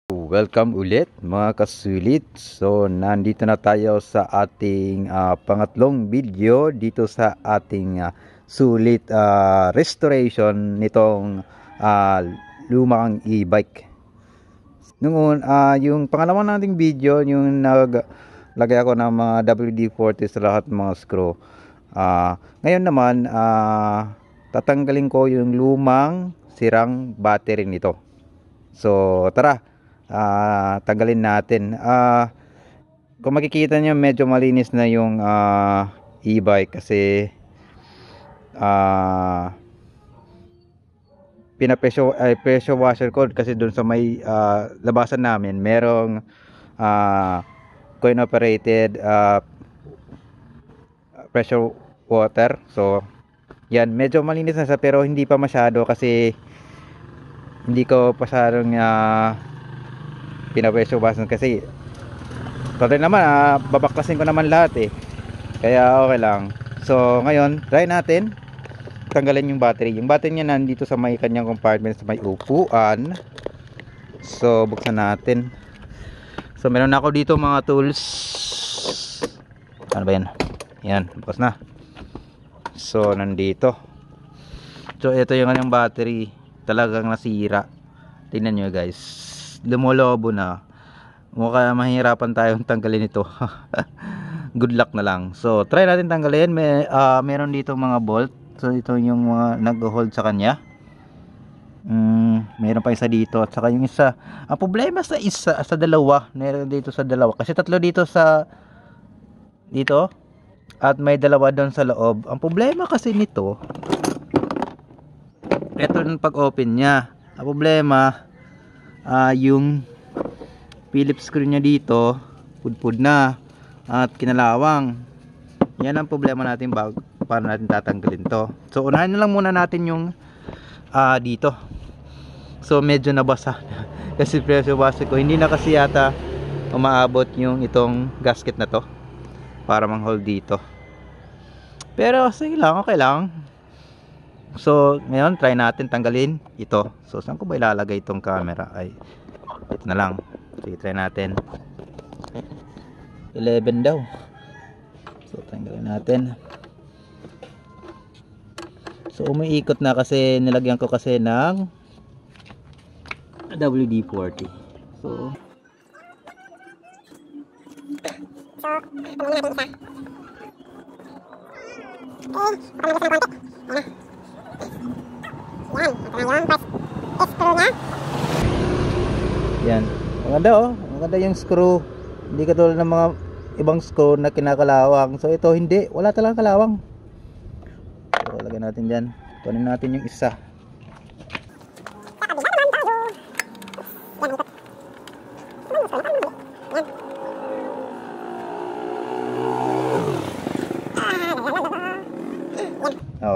Welcome ulit mga kasulit. So nandito na tayo sa ating pangatlong video dito sa ating sulit restoration nitong lumang e-bike. Yung pangalawang nating video, yung naglagay ako ng mga WD-40 sa lahat ng mga screw. Ngayon naman tatanggalin ko yung lumang sirang battery nito. So tara, tanggalin natin. Kung makikita nyo, medyo malinis na yung e-bike kasi pressure washer ko kasi dun sa may labasan namin merong coin operated pressure water. So yan, medyo malinis na siya pero hindi pa masyado kasi hindi ko pasyadong pinapressure washer kasi total naman babaklasin ko naman lahat kaya okay lang. So ngayon try natin tanggalin yung battery. Yung battery niya nandito sa may kanyang compartment sa may upuan. So buksan natin. So meron ako dito mga tools. Ano ba yan? Yan, bukas na. So nandito. So ito yung kanyang battery, talagang nasira. Tingnan nyo guys, lumolobo na. Mukha mahirapan tayong tanggalin ito. Good luck na lang. So try natin tanggalin. Meron dito mga bolt. So ito yung mga nag-hold sa kanya. Meron pa isa dito at saka yung isa. Ang problema sa isa, sa dalawa, meron dito sa dalawa kasi tatlo dito sa dito at may dalawa doon sa loob. Ang problema kasi nito, ito yung pag-open niya. Ang problema yung Phillips screw niya dito pudpud na at kinalawang. Yan ang problema natin paano natin tatanggalin to. So unahin na lang muna natin yung dito. So medyo nabasa kasi pressure washer ko hindi na kasi yata umaabot yung itong gasket na to para mang-hold dito. Pero sige lang, okay lang. So ngayon try natin tanggalin ito. So saan ko ba ilalagay itong camera? Ay ito na lang. Sige, try natin. 11 daw. So tanggalin natin. So umiikot na kasi nilagyan ko kasi ng WD-40. So yan, maganda maganda yung screw, hindi katulad ng mga ibang screw na kinakalawang. So ito hindi, wala talagang kalawang. So lagyan natin dyan, kunin natin yung isa.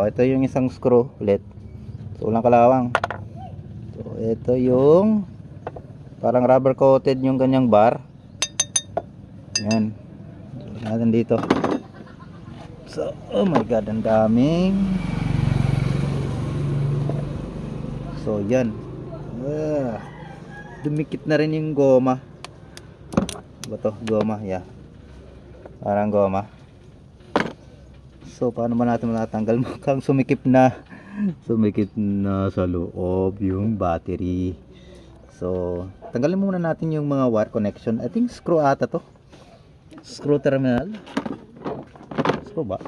Ito yung isang screw ulit. So walang kalawang. So ito yung parang rubber coated yung kanyang bar. Yan. So, natin dito. So oh my god, ang daming. So yan. Dumikit na rin yung goma. Ba to? Goma, yeah. Parang goma. So paano man natin matatanggal? Mukhang sumikip na sa loob yung battery. So tanggalin muna natin yung mga wire connection. I think screw ata to. Screw terminal. Screw ba?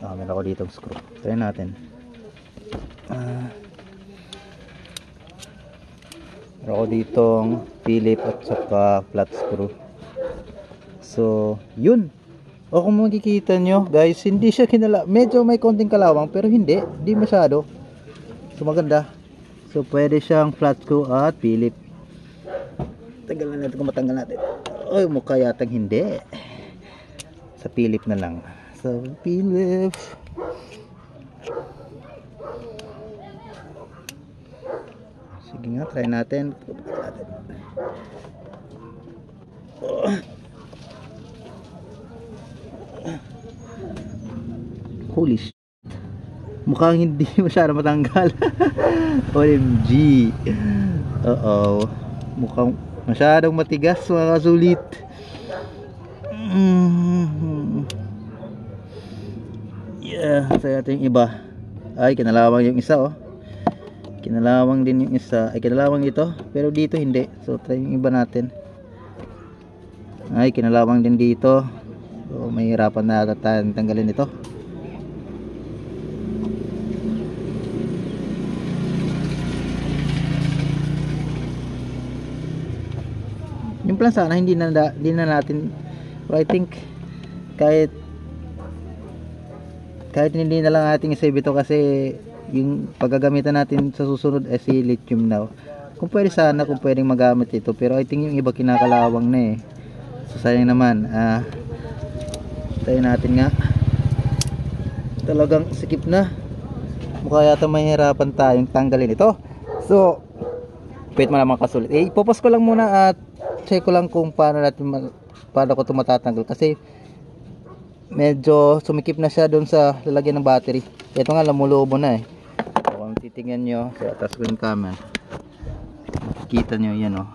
Meron ako dito screw. Try natin. Meron ako ditong Phillips at saka flat screw. So yun. O kung makikita nyo guys, hindi siya medyo may konting kalawang pero hindi masyado. So maganda. So pwede siyang flat screw at Phillips. Tanggalan natin kung matanggal natin. Oy, mukha yatang hindi. Sa Phillips na lang. So Phillips. Sige nga, try natin. Holy shit, mukhang hindi masyado matanggal. OMG. Uh-oh. Mukhang masyadong matigas mga kasulit. Yeah, sa ating iba. Ay, kinalawang yung isa oh. Kinalawang din yung isa. Ay, kinalawang ito. Pero dito hindi. So, try yung iba natin. Ay, kinalawang din dito. So, mahirapan na tayo tanggalin ito. Yung plan sana hindi na natin, but I think kahit hindi na lang natin i-save ito kasi yung paggagamitan natin sa susunod ay si lithium now. Kung pwede sana, kung pwedeng magamit ito, pero I think yung iba kinakalawang na eh. So sayang naman. Tayo natin nga. Talagang sikip na. Mukha yata mahirapan tayong tanggalin ito. So wait mo naman kasulit. Ipopos ko lang muna at check ko lang kung paano ko ito matatanggal kasi medyo sumikip na siya doon sa lalagyan ng battery. Ito nga lumulobo na eh. So, kung titingnan nyo sa atas ko yung camera, kita nyo yan oh,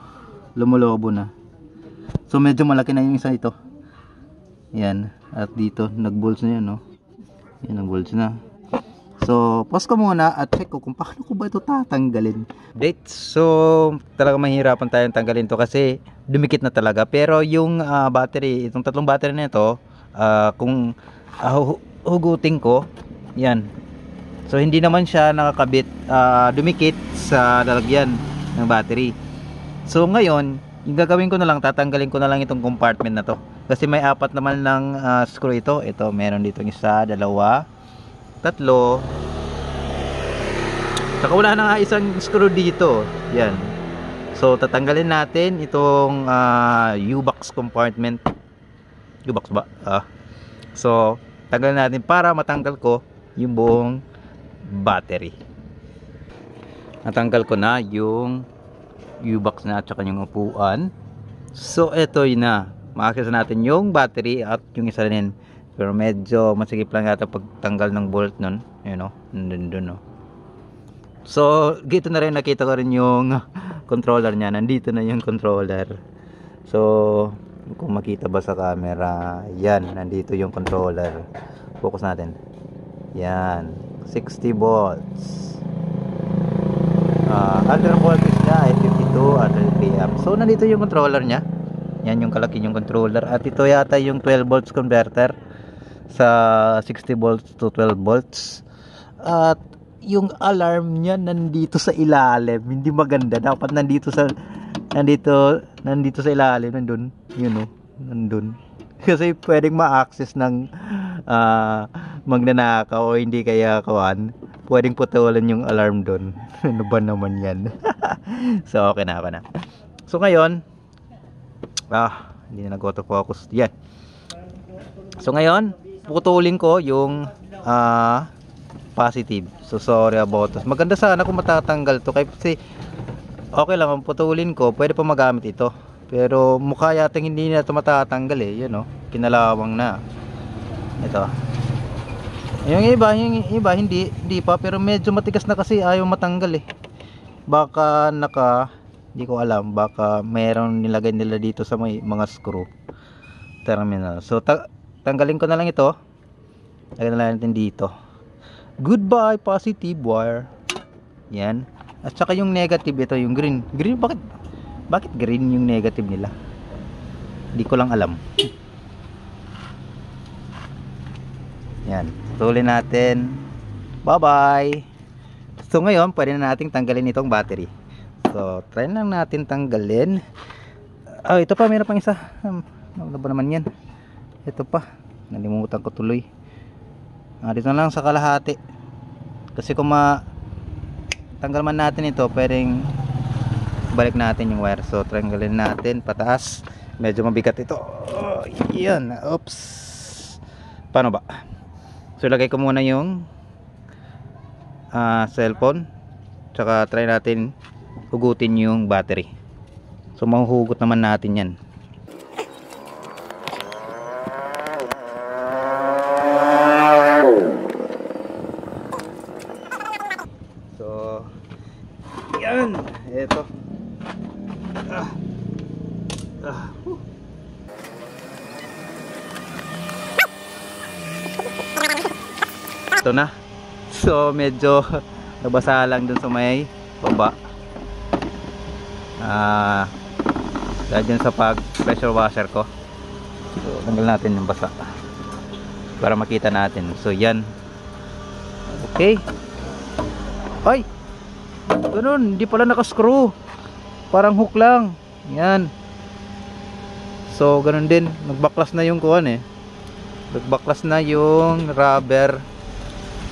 lumulobo na. So medyo malaki na yung isa ito. Yan. At dito nag-bulge na yan oh. Yan, nag-bulge na. So, pause ko muna at check ko kung paano ko ba ito tatanggalin. Date. So, talaga mahirapan tayong tanggalin to kasi dumikit na talaga. Pero yung battery, itong tatlong battery na ito, kung hugutin ko, yan. So, hindi naman siya nakakabit, dumikit sa lalagyan ng battery. So, ngayon, yung gagawin ko na lang, tatanggalin ko na lang itong compartment na to. Kasi may apat naman ng screw ito. Ito, meron dito isa, dalawa, tatlo. Saka wala na nga isang screw dito. Yan. So tatanggalin natin itong U-box compartment. U-box ba? So tanggalin natin para matanggal ko yung buong battery. Natanggal ko na yung U-box na at saka yung upuan. So ito yun na. Ma-access natin yung battery at yung isa rin. Pero medyo masigip lang yata pagtanggal ng bolt nun. Yun o, nandun o. So, dito na rin nakita ko rin yung controller nya. Nandito na yung controller. So, kung makita ba sa camera, yan, nandito yung controller. Focus natin. Yan, 60 volts. Under voltage nya ay 52 at 3 amps. So, nandito yung controller nya. Yan yung kalaki yung controller. At ito yata yung 12 volts converter sa 60 volts to 12 volts. At yung alarm niya nandito sa ilalim, hindi maganda. Dapat nandito sa ilalim, nandun, yun oh, nandun. Kasi pwedeng ma-access ng magnanakaw o hindi kaya kawan. Pwedeng putawalan yung alarm doon. Ano ba naman yan? So okay na ako na. So ngayon, hindi na nag-autofocus. Yan. So ngayon, putulin ko yung positive. So sorry about this. Maganda sana kung matatanggal to kasi okay lang kung putulin ko, pwede pa magamit ito. Pero mukha yata hindi na ito matatanggal eh. Yun oh, kinalawang na. Ito. Yung iba hindi pa, pero medyo matigas na kasi ayaw matanggal eh. Baka hindi ko alam, baka mayroong nilagay nila dito sa mga screw terminal. So tanggalin ko na lang ito. Lagyan na lang natin dito. Goodbye positive wire. Yan. At saka yung negative, ito yung green. Green, bakit green yung negative nila? Hindi ko lang alam. Yan. Tuloy natin. Bye bye. So ngayon pwede na nating tanggalin itong battery. So try lang natin tanggalin. Ito pa, mayroon pang isa. Ano ba naman yan? Ito pa, nalimutan ko tuloy. Dito na lang sa kalahati. Kasi kung tanggal man natin ito, pwedeng balik natin yung wire. So tanggalin natin pataas. Medyo mabigat ito. Yan. Oops. Paano ba? So lagay ko muna yung cellphone. Tsaka try natin hugutin yung battery. So mahuhugot naman natin yan. Ito na. So medyo nabasa lang dun sa may baba. Dahil dyan sa pag pressure washer ko. So tanggal natin yung basa para makita natin. So yan. Okay. Ay! Ganun, hindi pala naka-screw. Parang hook lang. Yan. So ganun din, nagbaklas na yung kuwan eh. Nagbaklas na yung rubber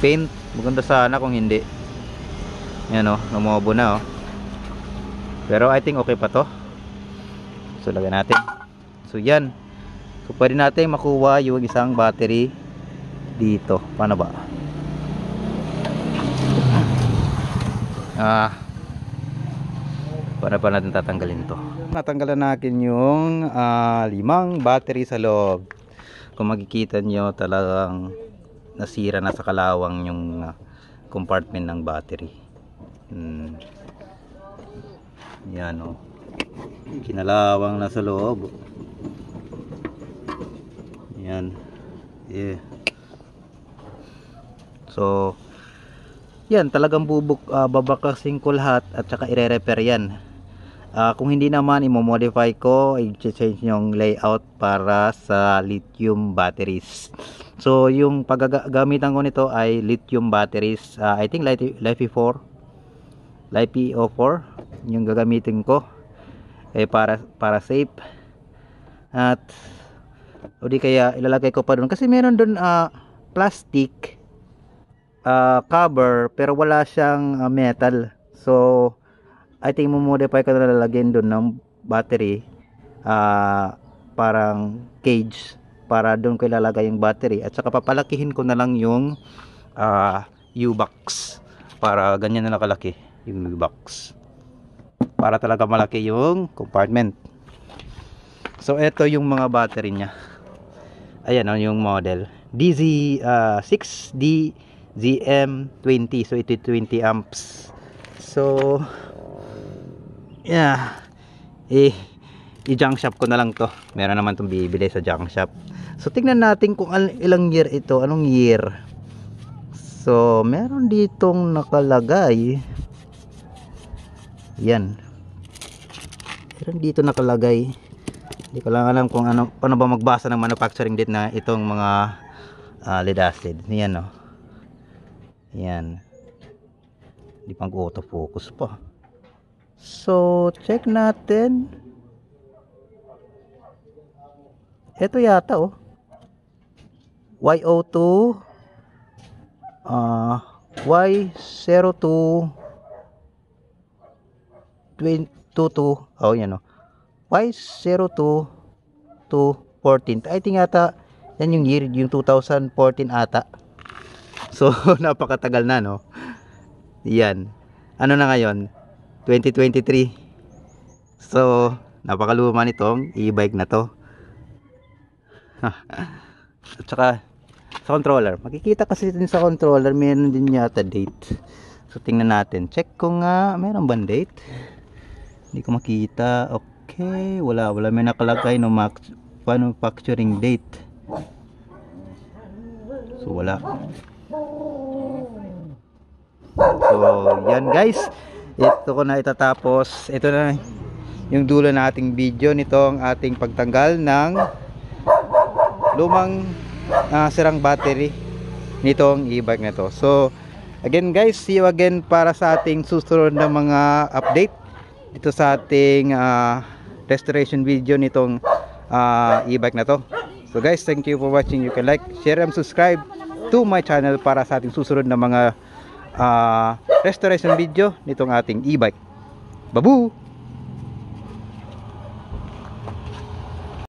paint. Maganda sana kung hindi. Yan oh, lumobo na oh. Pero I think okay pa to. So lagyan natin. So yan. So pwede natin makuha yung isang battery dito. Paano ba? Paano pa natin tatanggalin to? Natanggalan natin yung 5 battery sa loob. Kung makikita nyo, talagang nasira na sa kalawang yung compartment ng battery. Yan o. Kinalawang na sa loob. Yan. Yeah. So yan, talagang babaklasin ko lahat at saka ire-repair yan. Kung hindi naman, i-modify ko, i-change yung layout para sa lithium batteries. So yung paggagamitan ko nito ay lithium batteries. I think LiFePO4 yung gagamitin ko para safe. At o di kaya ilalagay ko pa doon kasi meron doon plastic cover pero wala siyang metal. So I think mo-modify ko na lalagyan doon ng battery, parang cage para doon ko ilalagay yung battery at saka papalakihin ko na lang yung U-box para ganyan na nakalaki yung U-box para talaga malaki yung compartment. So ito yung mga battery nya. Ayan o yung model DZ6DZM20. So ito 20 amps. So yeah, i-junk shop ko na lang to. Meron naman itong bibili sa junk shop. So tignan natin kung ilang year ito. Anong year? So meron ditong nakalagay. Yan. Meron dito nakalagay. Hindi ko lang alam kung ano, paano ba magbasa ng manufacturing date na itong mga lead acid. Yan o. Yan. Hindi pang autofocus pa. So check natin. Ito yata oh. Y02 Y02 22. Oh yan oh. Y02 to 14. I think ata yan yung year, yung 2014 ata. So napakatagal na no. Yan. Ano na ngayon? 2023. So napakaluma nitong e-bike na to. At saka sa controller, makikita kasi din sa controller meron din yata date. So tingnan natin, check ko nga meron bang date. Hindi ko makita. Okay, wala may nakalagay no manufacturing date. So wala. So yan guys, ito ko na itatapos. Ito na yung dulo na ating video nitong ating pagtanggal ng lumang sirang battery nitong e-bike na to. So again guys, see you again para sa ating susunod na mga update dito sa ating restoration video nitong e-bike na to. So guys, thank you for watching. You can like, share and subscribe to my channel para sa ating susunod na mga restoration video nitong ating e-bike. Babu!